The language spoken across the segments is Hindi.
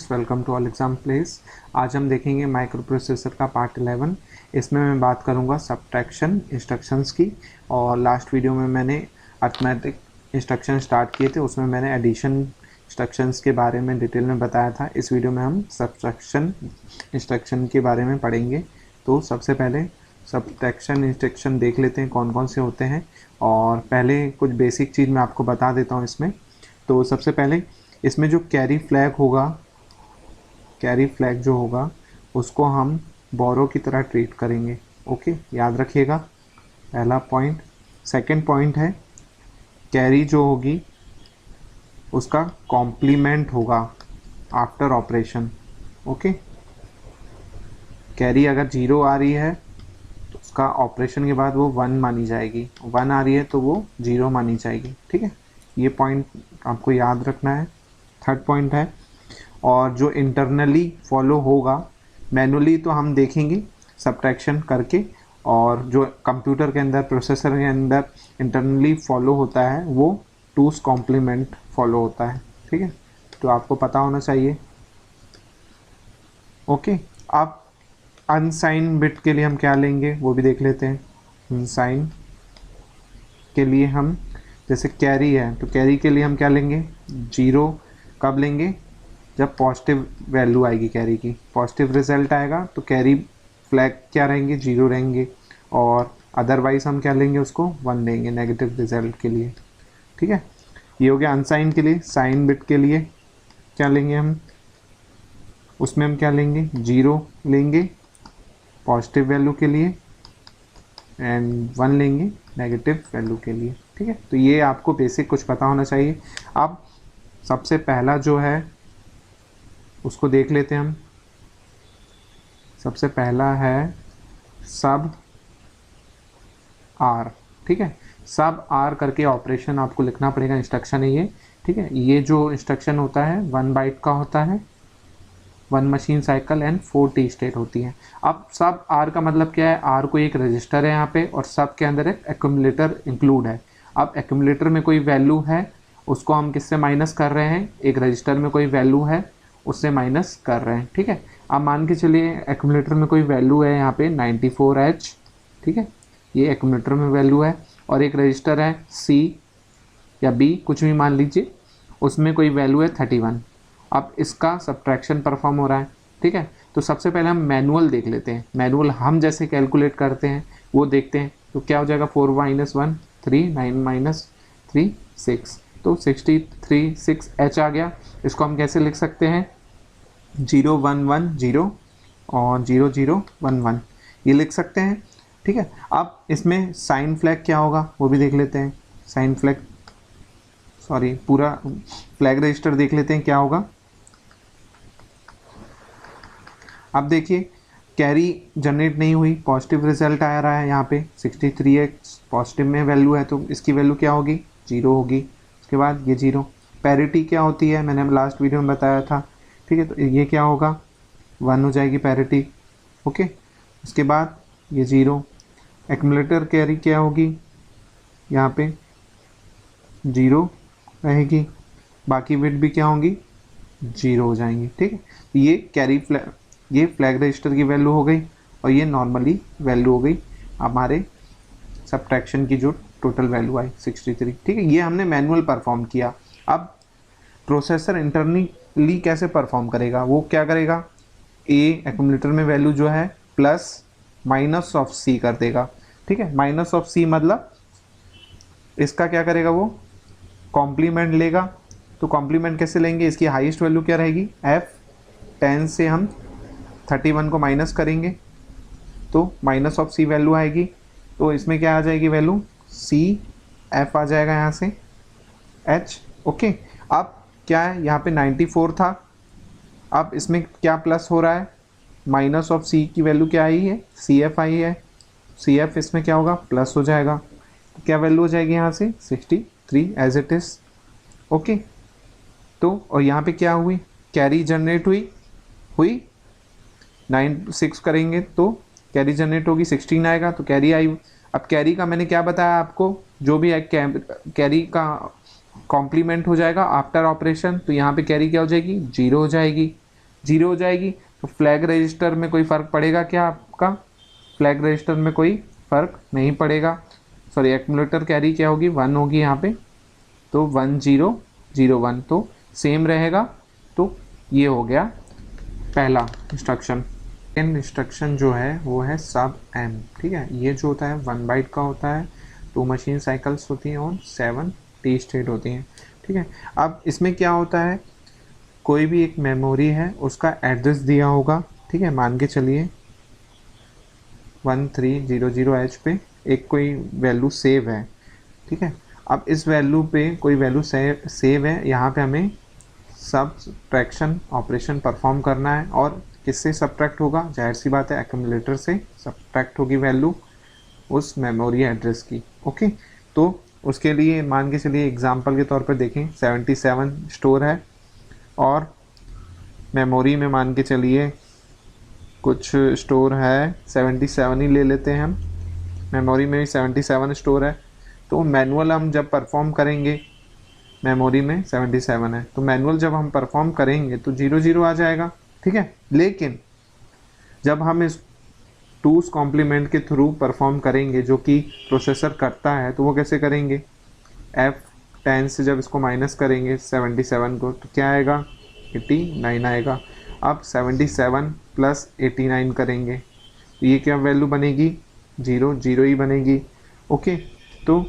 Students, welcome to all exam place. आज हम देखेंगे माइक्रो प्रोसेसर का पार्ट 11। इसमें मैं बात करूंगा सब्ट्रैक्शन इंस्ट्रक्शंस की, और लास्ट वीडियो में मैंने अर्थमेटिक इंस्ट्रक्शन स्टार्ट किए थे, उसमें मैंने एडिशन इंस्ट्रक्शंस के बारे में डिटेल में बताया था। इस वीडियो में हम सब्ट्रैक्शन इंस्ट्रक्शन के बारे में पढ़ेंगे। तो सबसे पहले सब्ट्रैक्शन इंस्ट्रक्शन देख लेते हैं कौन कौन से होते हैं, और पहले कुछ बेसिक चीज़ मैं आपको बता देता हूँ इसमें। तो सबसे पहले इसमें जो कैरी फ्लैग होगा, कैरी फ्लैग जो होगा उसको हम बोरो की तरह ट्रीट करेंगे। ओके, याद रखिएगा, पहला पॉइंट। सेकंड पॉइंट है कैरी जो होगी उसका कॉम्प्लीमेंट होगा आफ्टर ऑपरेशन। ओके, कैरी अगर 0 आ रही है तो उसका ऑपरेशन के बाद वो 1 मानी जाएगी, 1 आ रही है तो वो 0 मानी जाएगी। ठीक है, ये पॉइंट आपको याद रखना है। थर्ड पॉइंट है, और जो इंटरनली फॉलो होगा, मैनुअली तो हम देखेंगे सब्ट्रैक्शन करके, और जो कंप्यूटर के अंदर प्रोसेसर के अंदर इंटरनली फॉलो होता है वो 2's कॉम्प्लीमेंट फॉलो होता है। ठीक है, तो आपको पता होना चाहिए। ओके, अब अनसाइन बिट के लिए हम क्या लेंगे वो भी देख लेते हैं। अनसाइन के लिए हम, जैसे कैरी है तो कैरी के लिए हम क्या लेंगे, 0 कब लेंगे, जब पॉजिटिव वैल्यू आएगी कैरी की, पॉजिटिव रिजल्ट आएगा तो कैरी फ्लैग क्या रहेंगे, 0 रहेंगे, और अदरवाइज हम क्या लेंगे, उसको 1 लेंगे नेगेटिव रिजल्ट के लिए। ठीक है, ये हो गया अनसाइन के लिए। साइन बिट के लिए क्या लेंगे हम, उसमें हम क्या लेंगे, 0 लेंगे पॉजिटिव वैल्यू के लिए एंड 1 लेंगे नेगेटिव वैल्यू के लिए। ठीक है, तो ये आपको बेसिक कुछ पता होना चाहिए। अब सबसे पहला जो है उसको देख लेते हैं हम। सबसे पहला है सब आर। ठीक है, सब आर करके ऑपरेशन आपको लिखना पड़ेगा, इंस्ट्रक्शन है ये। ठीक है, ये जो इंस्ट्रक्शन होता है 1 बाइट का होता है, 1 machine cycle and 4 T state होती है। अब सब आर का मतलब क्या है, आर को एक रजिस्टर है यहाँ पे, और सब के अंदर एक एक्यूमुलेटर इंक्लूड है। अब एक्यूमुलेटर में कोई वैल्यू है, उसको हम किससे माइनस कर रहे हैं, एक रजिस्टर में कोई वैल्यू है उससे माइनस कर रहे हैं। ठीक है, अब मान के चलिए एक्यूमुलेटर में कोई वैल्यू है यहाँ पे 94H। ठीक है, ये एक्यूमुलेटर में वैल्यू है, और एक रजिस्टर है C या B कुछ भी मान लीजिए, उसमें कोई वैल्यू है 31। अब इसका सब्ट्रैक्शन परफॉर्म हो रहा है। ठीक है, तो सबसे पहले हम मैनुअल देख लेते हैं। मैनुअल हम जैसे कैलकुलेट करते हैं वो देखते हैं। तो क्या हो जाएगा, 4 - 1 3, 9 - 3 6, तो 63 6H आ गया। इसको हम कैसे लिख सकते हैं, 0 1 1 0 और 0 0 1 1, ये लिख सकते हैं। ठीक है, अब इसमें साइन फ्लैग क्या होगा वो भी देख लेते हैं। साइन फ्लैग, सॉरी, पूरा फ्लैग रजिस्टर देख लेते हैं क्या होगा। अब देखिए, कैरी जनरेट नहीं हुई, पॉजिटिव रिजल्ट आ रहा है यहाँ पे 63X पॉजिटिव में वैल्यू है, तो इसकी वैल्यू क्या होगी, 0 होगी। उसके बाद ये 0। पैरिटी क्या होती है, मैंने लास्ट वीडियो में बताया था। ठीक है, तो ये क्या होगा, 1 हो जाएगी पैरिटी। ओके, उसके बाद ये 0। एक्यूमुलेटर कैरी क्या होगी, यहाँ पे 0 रहेगी, बाकी बिट भी क्या होंगी, 0 हो जाएंगी। ठीक है, तो ये कैरी फ्लैग, ये फ्लैग रजिस्टर की वैल्यू हो गई, और ये नॉर्मली वैल्यू हो गई हमारे सब्ट्रैक्शन की जो टोटल वैल्यू आई 63। ठीक है, ये हमने मैनुअल परफॉर्म किया। अब प्रोसेसर इंटरनली कैसे परफॉर्म करेगा, वो क्या करेगा, ए एक्यूमुलेटर में वैल्यू जो है प्लस माइनस ऑफ सी कर देगा। ठीक है, माइनस ऑफ सी मतलब इसका क्या करेगा, वो कॉम्प्लीमेंट लेगा। तो कॉम्प्लीमेंट कैसे लेंगे, इसकी हाईएस्ट वैल्यू क्या रहेगी, F10 से हम 31 को माइनस करेंगे तो माइनस ऑफ सी वैल्यू आएगी। तो इसमें क्या आ जाएगी वैल्यू, CF आ जाएगा यहाँ से H। ओके, अब क्या है, यहाँ पे 94 था, अब इसमें क्या प्लस हो रहा है, माइनस ऑफ सी की वैल्यू क्या आई है, CF आई है, CF इसमें क्या होगा, प्लस हो जाएगा। तो क्या वैल्यू हो जाएगी यहाँ से 63 एज इट इज़। ओके, तो और यहाँ पे क्या हुई, कैरी जनरेट हुई 9 6 करेंगे तो कैरी जनरेट होगी, 16 आएगा तो कैरी आई। अब कैरी का मैंने क्या बताया आपको, जो भी कैरी का कॉम्प्लीमेंट हो जाएगा आफ्टर ऑपरेशन, तो यहाँ पे कैरी क्या हो जाएगी, 0 हो जाएगी। जीरो हो जाएगी। तो फ्लैग रजिस्टर में कोई फ़र्क पड़ेगा क्या आपका? फ्लैग रजिस्टर में कोई फ़र्क नहीं पड़ेगा। सॉरी, एक्यूमुलेटर कैरी क्या होगी? 1 होगी यहाँ पे, तो 1 0 0 1 तो सेम रहेगा। तो ये हो गया पहला इंस्ट्रक्शन। सेकंड इंस्ट्रक्शन जो है वो है सब एम, ठीक है। ये जो होता है 1 बाइट का होता है, 2 मशीन साइकिल्स होती हैं और 7 टी स्टेट होती हैं, ठीक है। अब इसमें क्या होता है, कोई भी एक मेमोरी है उसका एड्रेस दिया होगा, ठीक है। मान के चलिए 1300H पे एक कोई वैल्यू सेव है, ठीक है। अब इस वैल्यू पे कोई वैल्यू सेव है, यहाँ पे हमें सब्ट्रैक्शन ऑपरेशन परफॉर्म करना है। और किससे सब्ट्रैक्ट होगा? जाहिर सी बात है एक्यूमुलेटर से सब्ट्रैक्ट होगी वैल्यू उस मेमोरी एड्रेस की, ओके। तो उसके लिए मान के चलिए एग्जांपल के तौर पर देखें 77 स्टोर है और मेमोरी में मान के चलिए कुछ स्टोर है 77 ही ले लेते हैं हम, मेमोरी में भी 77 स्टोर है। तो मैनुअल हम जब परफॉर्म करेंगे, मेमोरी में 77 है, तो मैनुअल जब हम परफॉर्म करेंगे तो 0 0 आ जाएगा, ठीक है। लेकिन जब हम इस 2's कॉम्प्लीमेंट के थ्रू परफॉर्म करेंगे जो कि प्रोसेसर करता है, तो वो कैसे करेंगे? F10 से जब इसको माइनस करेंगे 77 को तो क्या आएगा? 89 आएगा। अब 77 प्लस 89 करेंगे तो ये क्या वैल्यू बनेगी? 0 0 ही बनेगी, ओके। तो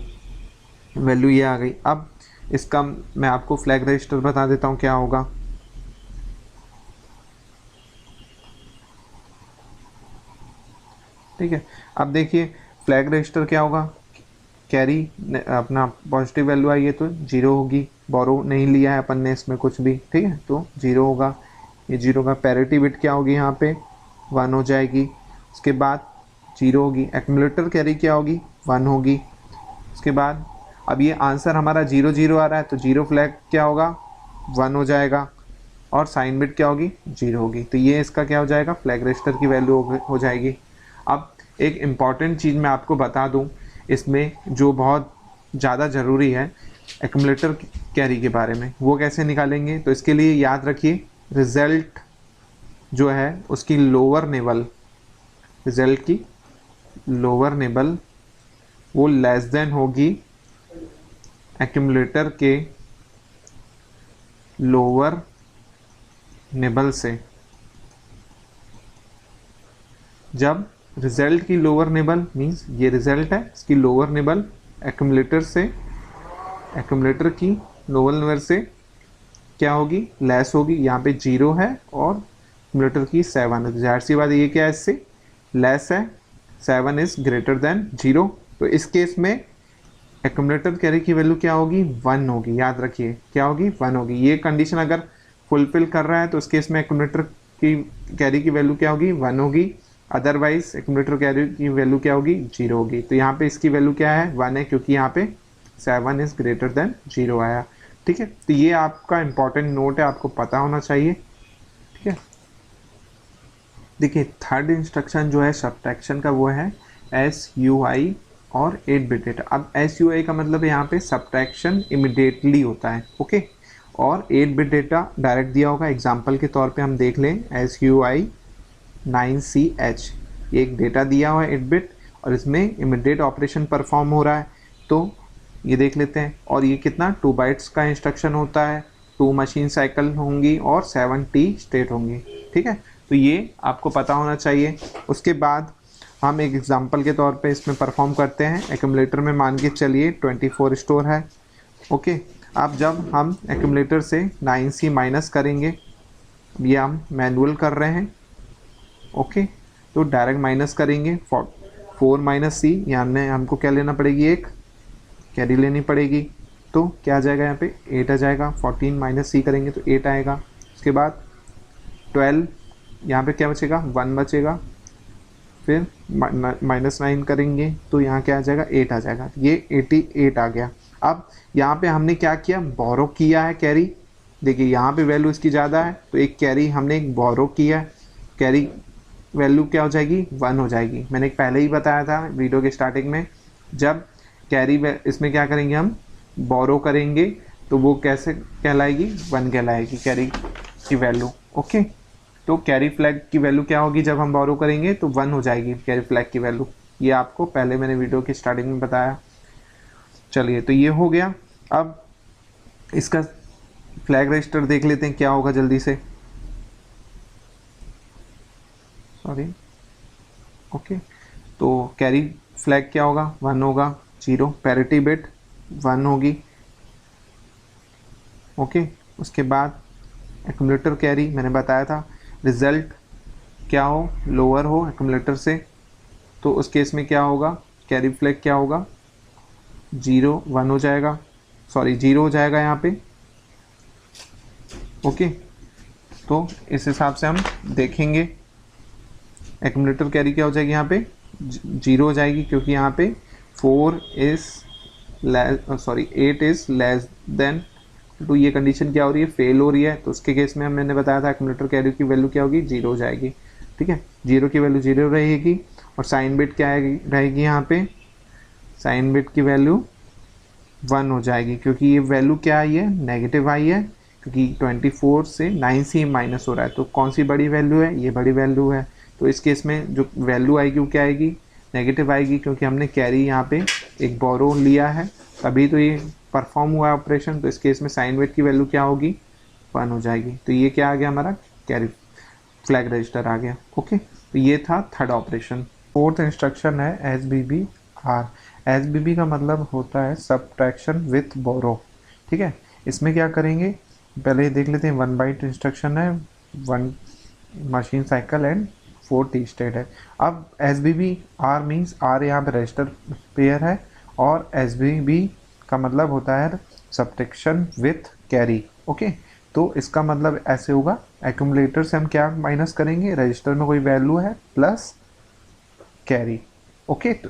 वैल्यू ये आ गई। अब इसका मैं आपको फ्लैग रजिस्टर बता देता हूँ क्या होगा। ठीक है, अब देखिए फ्लैग रजिस्टर क्या होगा, कैरी अपना पॉजिटिव वैल्यू आई है तो 0 होगी, बोरो नहीं लिया है अपन ने इसमें कुछ भी, ठीक है, तो 0 होगा। ये 0 का पैरिटी बिट क्या होगी? यहाँ पे 1 हो जाएगी। उसके बाद 0 होगी। एक्यूमुलेटर कैरी क्या होगी? 1 होगी। उसके बाद अब ये आंसर हमारा 0 0 आ रहा है तो 0 फ्लैग क्या होगा? 1 हो जाएगा और साइन बिट क्या होगी? 0 होगी। तो ये इसका क्या हो जाएगा? फ्लैग रजिस्टर की वैल्यू हो जाएगी। अब एक इम्पॉर्टेंट चीज़ मैं आपको बता दूं इसमें जो बहुत ज़्यादा ज़रूरी है एक्यूमुलेटर कैरी के बारे में, वो कैसे निकालेंगे? तो इसके लिए याद रखिए रिज़ल्ट जो है उसकी लोअर निबल, रिज़ल्ट की लोअर निबल वो लेस देन होगी एक्यूमुलेटर के लोअर निबल से। जब रिजल्ट की लोअर निबल मीन्स ये रिजल्ट है, इसकी लोअर निबल एक्यूमुलेटर से, एक्यूमुलेटर की लोअर निबल से क्या होगी? लेस होगी। यहाँ पे 0 है और एक्यूमुलेटर की 7 है, तो जाहिर सी बात ये क्या है? इससे लेस है। 7 इज ग्रेटर देन 0। तो इस केस में एक्यूमुलेटर कैरी की वैल्यू क्या होगी? 1 होगी। याद रखिए क्या होगी? 1 होगी। ये कंडीशन अगर फुलफिल कर रहा है तो उस केस में एक्यूमुलेटर की कैरी की वैल्यू क्या होगी? 1 होगी। अदरवाइज एक्यूमुलेटर कैरी की वैल्यू क्या होगी? 0 होगी। तो यहाँ पे इसकी वैल्यू क्या है? 1 है, क्योंकि यहाँ पे 7 इज ग्रेटर देन 0 आया, ठीक है। तो ये आपका इंपॉर्टेंट नोट है, आपको पता होना चाहिए, ठीक है। देखिए थर्ड इंस्ट्रक्शन जो है सब्ट्रैक्शन का वो है SUI और 8 बिट डेटा। अब SUI का मतलब है यहाँ पे सब्ट्रैक्शन इमिडिएटली होता है, ओके। और 8 बिट डेटा डायरेक्ट दिया होगा। एग्जाम्पल के तौर पे हम देख लें SUI 9CH, ये एक डेटा दिया हुआ है 8 बिट और इसमें इमीडिएट ऑपरेशन परफॉर्म हो रहा है, तो ये देख लेते हैं। और ये कितना 2 बाइट्स का इंस्ट्रक्शन होता है, 2 मशीन साइकिल होंगी और 7 टी स्टेट होंगी, ठीक है। तो ये आपको पता होना चाहिए। उसके बाद हम एक एग्जांपल के तौर पे इसमें परफॉर्म करते हैं। एक्यूमुलेटर में मान के चलिए 24 स्टोर है, ओके। अब जब हम एक्यूमुलेटर से 9C माइनस करेंगे, ये हम मैनुअल कर रहे हैं, ओके। तो डायरेक्ट माइनस करेंगे 4 माइनस C, यहाँ हमको क्या लेना पड़ेगी? एक कैरी लेनी पड़ेगी। तो क्या आ जाएगा? यहाँ पे 8 आ जाएगा। 14 माइनस C करेंगे तो 8 आएगा। उसके बाद 12, यहाँ पे क्या बचेगा? 1 बचेगा। फिर -9 करेंगे तो यहाँ क्या आ जाएगा? 8 आ जाएगा। ये 88 आ गया। अब यहाँ पे हमने क्या किया? बोरो किया है कैरी। देखिए यहाँ पे वैल्यू इसकी ज़्यादा है तो एक कैरी हमने एक बोरो किया है। कैरी वैल्यू क्या हो जाएगी? 1 हो जाएगी। मैंने पहले ही बताया था वीडियो के स्टार्टिंग में, जब कैरी इसमें क्या करेंगे? हम बोरो करेंगे तो वो कैसे कहलाएगी? 1 कहलाएगी कैरी की वैल्यू, ओके। तो कैरी फ्लैग की वैल्यू क्या होगी जब हम बोरो करेंगे, तो 1 हो जाएगी कैरी फ्लैग की वैल्यू। ये आपको पहले मैंने वीडियो की स्टार्टिंग में बताया। चलिए, तो ये हो गया। अब इसका फ्लैग रजिस्टर देख लेते हैं क्या होगा जल्दी से। Sorry, okay. तो कैरी फ्लैग क्या होगा, 1 होगा, 0 पैरिटी बिट 1 होगी, ओके। उसके बाद एक्यूमुलेटर कैरी मैंने बताया था, रिजल्ट क्या हो, लोअर हो एक्यूमुलेटर से, तो उस केस में क्या होगा, कैरी फ्लैग क्या होगा, 0 1 हो जाएगा, सॉरी 0 हो जाएगा यहाँ पे, ओके। तो इस हिसाब से हम देखेंगे एक्यूमुलेटर कैरी क्या हो जाएगी, यहाँ पे 0 हो जाएगी, क्योंकि यहाँ पे 4 is sorry 8 is less than 2, ये कंडीशन क्या हो रही है, फेल हो रही है। तो उसके केस में मैंने बताया था एक्यूमुलेटर कैरी की वैल्यू क्या होगी, 0 हो जाएगी, ठीक है। 0 की वैल्यू 0 रहेगी, और साइन बिट क्या रहेगी यहाँ पे, साइन बिट की वैल्यू 1 हो जाएगी, क्योंकि ये वैल्यू क्या आई है, नेगेटिव आई है, क्योंकि 24 से 9 से माइनस हो रहा है। तो कौन सी बड़ी वैल्यू है, ये बड़ी वैल्यू है। तो इस केस में जो वैल्यू आएगी वो क्या आएगी, नेगेटिव आएगी, क्योंकि हमने कैरी यहाँ पे एक बोरो लिया है, तभी तो ये परफॉर्म हुआ है ऑपरेशन। तो इस केस में साइन बिट की वैल्यू क्या होगी, 1 हो जाएगी। तो ये क्या आ गया, हमारा कैरी फ्लैग रजिस्टर आ गया, ओके। तो ये था थर्ड ऑपरेशन। फोर्थ इंस्ट्रक्शन है S B B R. S B B का मतलब होता है सब्ट्रैक्शन विथ बोरो, ठीक है। इसमें क्या करेंगे, पहले देख लेते हैं। 1 बाइट इंस्ट्रक्शन है, 1 machine cycle and 4 T state है। अब S B B R means R यहाँ पे रजिस्टर पेयर है, और एस बी बी का मतलब होता है सब्ट्रैक्शन विथ कैरी, ओके। तो इसका मतलब ऐसे होगा, एक्यूमुलेटर से हम क्या माइनस करेंगे, रजिस्टर में कोई वैल्यू है प्लस कैरी, ओके। तो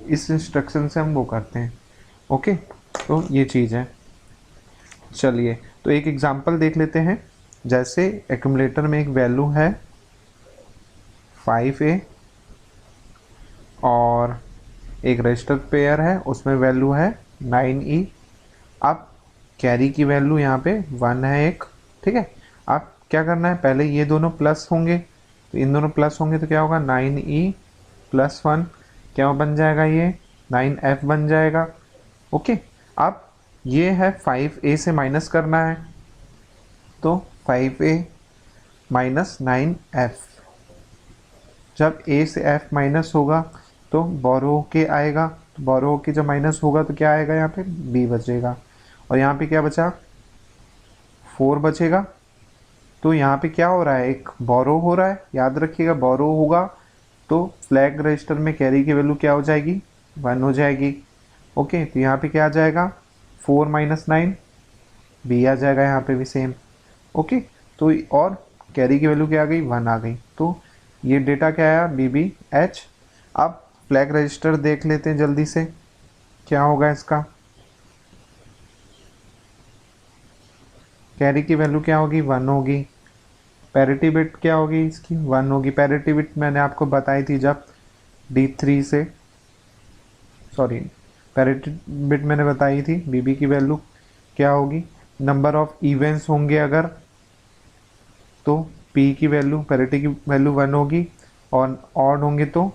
इस इंस्ट्रक्शन से हम वो करते हैं, ओके। तो ये चीज़ है। चलिए, तो एक एग्जांपल देख लेते हैं। जैसे एक्यूमुलेटर में एक वैल्यू है 5A, और एक रजिस्टर पेयर है उसमें वैल्यू है 9E। अब कैरी की वैल्यू यहाँ पे 1 है एक, ठीक है। अब क्या करना है, पहले ये दोनों प्लस होंगे, तो इन दोनों प्लस होंगे तो क्या होगा, 9E प्लस 1 क्या बन जाएगा, ये 9F बन जाएगा, ओके। अब ये है 5A से माइनस करना है, तो 5A माइनस 9F। जब A से F माइनस होगा तो बोरो के आएगा, तो बोरो के जब माइनस होगा तो क्या आएगा, यहाँ पे B बचेगा, और यहाँ पे क्या बचा, 4 बचेगा। तो यहाँ पे क्या हो रहा है, एक बोरो हो रहा है, याद रखिएगा बोरो होगा तो फ्लैग रजिस्टर में कैरी की वैल्यू क्या हो जाएगी, 1 हो जाएगी, ओके। तो यहाँ पे क्या आ जाएगा, 4 माइनस 9 B आ जाएगा, यहाँ पे भी सेम, ओके। तो और कैरी की वैल्यू क्या आ गई, 1 आ गई। तो ये डेटा क्या आया, BBH। अब फ्लैग रजिस्टर देख लेते हैं जल्दी से, क्या होगा इसका, कैरी की वैल्यू क्या होगी, 1 होगी, पैरिटी बिट क्या होगी इसकी, 1 होगी। पैरिटी बिट मैंने आपको बताई थी जब D3 से, सॉरी पैरिटी बिट मैंने बताई थी, BB की वैल्यू क्या होगी, नंबर ऑफ इवेंट्स होंगे अगर, तो P की वैल्यू, पैरिटी की वैल्यू 1 होगी, और ऑड होंगे तो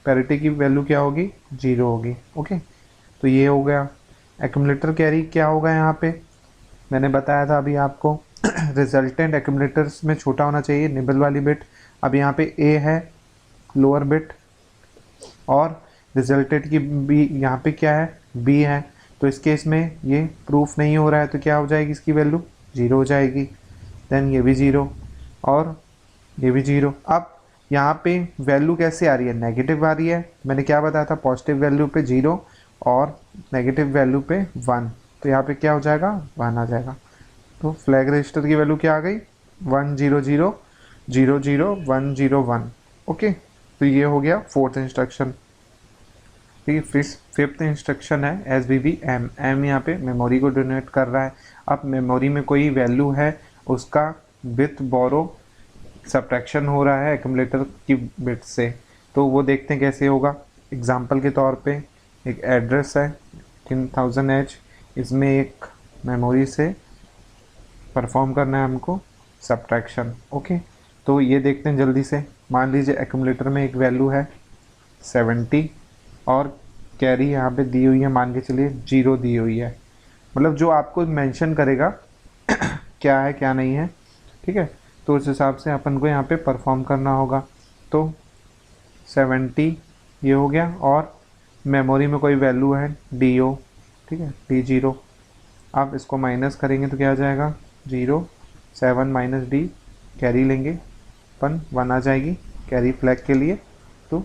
पैरिटी की वैल्यू क्या होगी, 0 होगी, ओके। तो ये हो गया। एक्यूमुलेटर कैरी क्या होगा, यहाँ पे मैंने बताया था अभी आपको रिजल्टेंट एक्यूमुलेटर्स में छोटा होना चाहिए निबल वाली बिट। अब यहाँ पे A है लोअर बिट, और रिजल्टेंट की B यहाँ पे क्या है, B है। तो इस केस में ये प्रूफ नहीं हो रहा है, तो क्या हो जाएगी इसकी वैल्यू, 0 हो जाएगी। देन ये भी 0 और ये भी 0। अब यहाँ पे वैल्यू कैसे आ रही है, नेगेटिव आ रही है। मैंने क्या बताया था, पॉजिटिव वैल्यू पे 0 और नेगेटिव वैल्यू पे 1, तो यहाँ पे क्या हो जाएगा, 1 आ जाएगा। तो फ्लैग रजिस्टर की वैल्यू क्या आ गई, 1 0 0 0 0 1 0 1, ओके। तो ये हो गया फोर्थ इंस्ट्रक्शन। ठीक है, फिफ्थ इंस्ट्रक्शन है SBBM। M यहाँ पे मेमोरी को डोनेट कर रहा है। अब मेमोरी में कोई वैल्यू है, उसका विथ बोरो सब्ट्रैक्शन हो रहा है एक्यूमुलेटर की बिट से, तो वो देखते हैं कैसे होगा। एग्जांपल के तौर पे एक एड्रेस है 1000H, इसमें एक मेमोरी से परफॉर्म करना है हमको सब्ट्रैक्शन, ओके। तो ये देखते हैं जल्दी से। मान लीजिए एक्यूमुलेटर में एक वैल्यू है 70 और कैरी यहाँ पे दी हुई है, मान के चलिए 0 दी हुई है। मतलब जो आपको मेंशन करेगा क्या है क्या नहीं है, ठीक है। तो उस हिसाब से अपन को यहाँ पे परफॉर्म करना होगा। तो 70 ये हो गया, और मेमोरी में कोई वैल्यू है DO, ठीक है, D0। आप इसको माइनस करेंगे तो क्या आ जाएगा 0, 7 माइनस D, कैरी लेंगे अपन 1 आ जाएगी कैरी फ्लैग के लिए। तो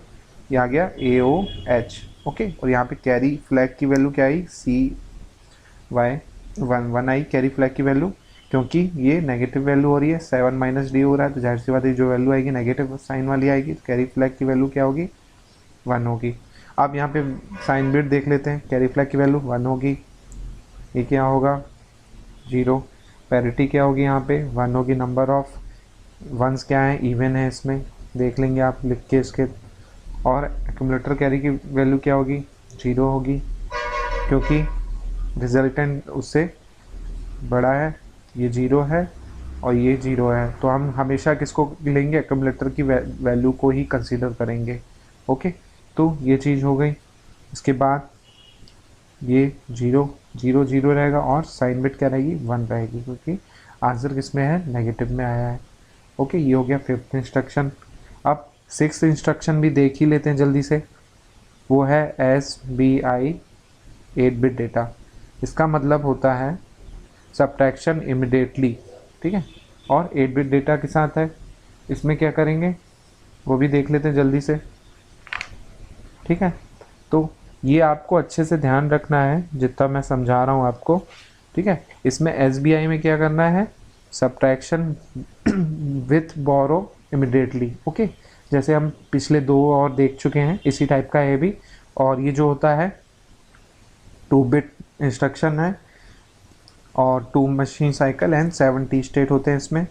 ये आ गया AOH, ओके। और यहाँ पे कैरी फ्लैग की वैल्यू क्या आई, CY 1 आई कैरी फ्लैग की वैल्यू, क्योंकि ये नेगेटिव वैल्यू हो रही है, 7 माइनस D हो रहा है, तो जाहिर सी बात है जो वैल्यू आएगी नेगेटिव साइन वाली आएगी। तो कैरी फ्लैग की वैल्यू क्या होगी, 1 होगी। अब यहाँ पे साइन बिट देख लेते हैं, कैरी फ्लैग की वैल्यू 1 होगी, ये क्या होगा 0। पैरिटी क्या होगी यहाँ पे 1 होगी। नंबर ऑफ वंस क्या है, इवन है, इसमें देख लेंगे आप लिख के इसके। और एक्यूमुलेटर कैरी की वैल्यू क्या होगी 0 होगी, क्योंकि रिजल्टेंट उससे बड़ा है, ये 0 है और ये 0 है। तो हम हमेशा किसको लेंगे, एक्यूमुलेटर की वैल्यू को ही कंसीडर करेंगे, ओके। तो ये चीज़ हो गई। इसके बाद ये 0 0 0 रहेगा और साइन बिट क्या रहेगी 1 रहेगी, क्योंकि आंसर किस में है, नेगेटिव में आया है, ओके। ये हो गया 5th इंस्ट्रक्शन। अब 6th इंस्ट्रक्शन भी देख ही लेते हैं जल्दी से। वो है SBI 8-बिट डेटा। इसका मतलब होता है सब्ट्रैक्शन इमिडिएटली, ठीक है। और 8-बिट डेटा के साथ है, इसमें क्या करेंगे वो भी देख लेते हैं जल्दी से, ठीक है। तो ये आपको अच्छे से ध्यान रखना है जितना मैं समझा रहा हूँ आपको, ठीक है। इसमें SBI में क्या करना है, subtraction with borrow immediately, okay. जैसे हम पिछले 2 और देख चुके हैं, इसी टाइप का है भी। और ये जो होता है 2-बिट इंस्ट्रक्शन है, और 2 machine cycle and 7 T state होते हैं इसमें,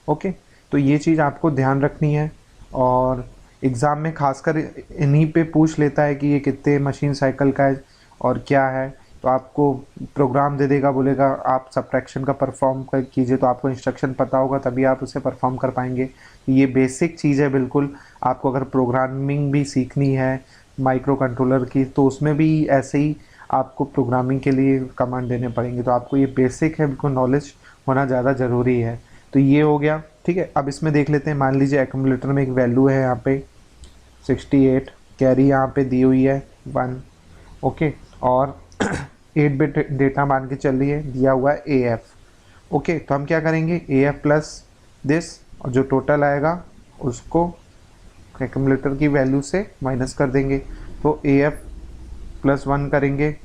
ओके। तो ये चीज़ आपको ध्यान रखनी है। और एग्ज़ाम में खासकर इन्हीं पे पूछ लेता है कि ये कितने मशीन साइकिल का है और क्या है। तो आपको प्रोग्राम दे देगा, बोलेगा आप सब्ट्रैक्शन का परफॉर्म कीजिए, तो आपको इंस्ट्रक्शन पता होगा तभी आप उसे परफॉर्म कर पाएंगे। ये बेसिक चीज़ है बिल्कुल। आपको अगर प्रोग्रामिंग भी सीखनी है माइक्रो कंट्रोलर की, तो उसमें भी ऐसे ही आपको प्रोग्रामिंग के लिए कमांड देने पड़ेंगे। तो आपको ये बेसिक है, बिल्कुल नॉलेज होना ज़्यादा ज़रूरी है। तो ये हो गया, ठीक है। अब इसमें देख लेते हैं, मान लीजिए एक्यूमुलेटर में एक वैल्यू है यहाँ पे 68, कैरी यहाँ पे दी हुई है 1, ओके। और 8-बिट डेटा मान के चल रही है, दिया हुआ है AF, ओके। तो हम क्या करेंगे, AF प्लस दिस, और जो टोटल आएगा उसको एक्यूमुलेटर की वैल्यू से माइनस कर देंगे। तो AF प्लस 1 करेंगे,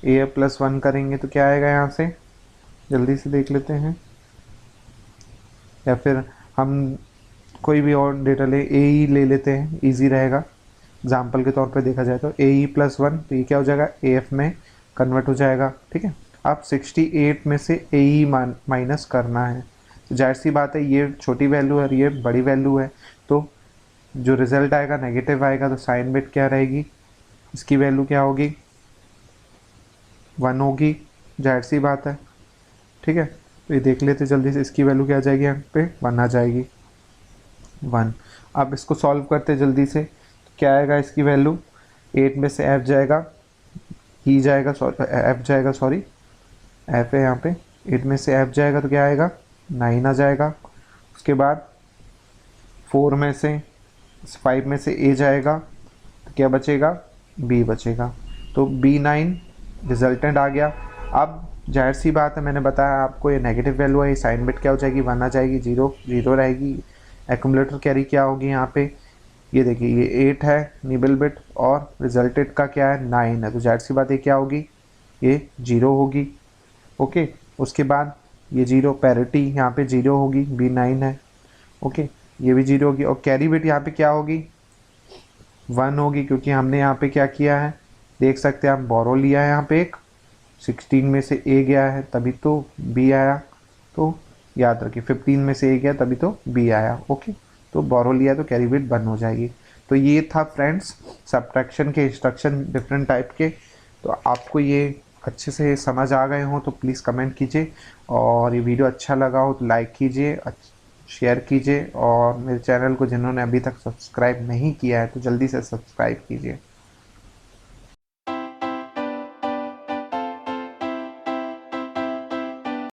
AF प्लस 1 करेंगे तो क्या आएगा यहाँ से, जल्दी से देख लेते हैं। या फिर हम कोई भी और डेटा ले, AE ले लेते हैं, इजी रहेगा। एग्जाम्पल के तौर पे देखा जाए तो AE प्लस 1, तो ये क्या हो जाएगा AF में कन्वर्ट हो जाएगा, ठीक है। अब 68 में से AE माइनस करना है, तो जाहिर सी बात है ये छोटी वैल्यू है और ये बड़ी वैल्यू है, तो जो रिजल्ट आएगा नेगेटिव आएगा। तो साइन बिट क्या रहेगी, इसकी वैल्यू क्या होगी 1 होगी, जाहिर सी बात है, ठीक है। तो ये देख लेते जल्दी से, इसकी वैल्यू क्या आ जाएगी यहाँ पे 1 आ जाएगी 1। अब इसको सॉल्व करते जल्दी से, तो क्या आएगा इसकी वैल्यू, 8 में से F जाएगा, E जाएगा, F जाएगा, सॉरी F है यहाँ पे, 8 में से F जाएगा तो क्या आएगा 9 आ जाएगा। उसके बाद 4 में से 5 में से A जाएगा तो क्या बचेगा, B बचेगा। तो B9 रिजल्टेंट आ गया। अब जाहिर सी बात है, मैंने बताया आपको ये नेगेटिव वैल्यू है, ये साइन बिट क्या हो जाएगी 1 आ जाएगी, 0 0 रहेगी। एक्यूमुलेटर कैरी क्या होगी यहाँ पे, ये देखिए ये 8 है निबल बिट और रिजल्टेड का क्या है 9 है, तो जाहिर सी बात है क्या होगी, ये 0 होगी, ओके। उसके बाद ये 0, पैरिटी यहाँ पे 0 होगी, B9 है, ओके, ये भी 0 होगी। और कैरी बिट यहाँ पे क्या होगी 1 होगी, क्योंकि हमने यहाँ पे क्या किया है, देख सकते हैं आप, बोरो लिया है यहाँ पे एक, 16 में से A गया है तभी तो B आया। तो याद रखिए 15 में से A गया तभी तो B आया, ओके। तो बोरो लिया तो कैरी बिट 1 हो जाएगी। तो ये था फ्रेंड्स सब्ट्रैक्शन के इंस्ट्रक्शन डिफरेंट टाइप के। तो आपको ये अच्छे से समझ आ गए हो तो प्लीज़ कमेंट कीजिए, और ये वीडियो अच्छा लगा हो तो लाइक कीजिए, शेयर कीजिए और मेरे चैनल को जिन्होंने अभी तक सब्सक्राइब नहीं किया है तो जल्दी से सब्सक्राइब कीजिए।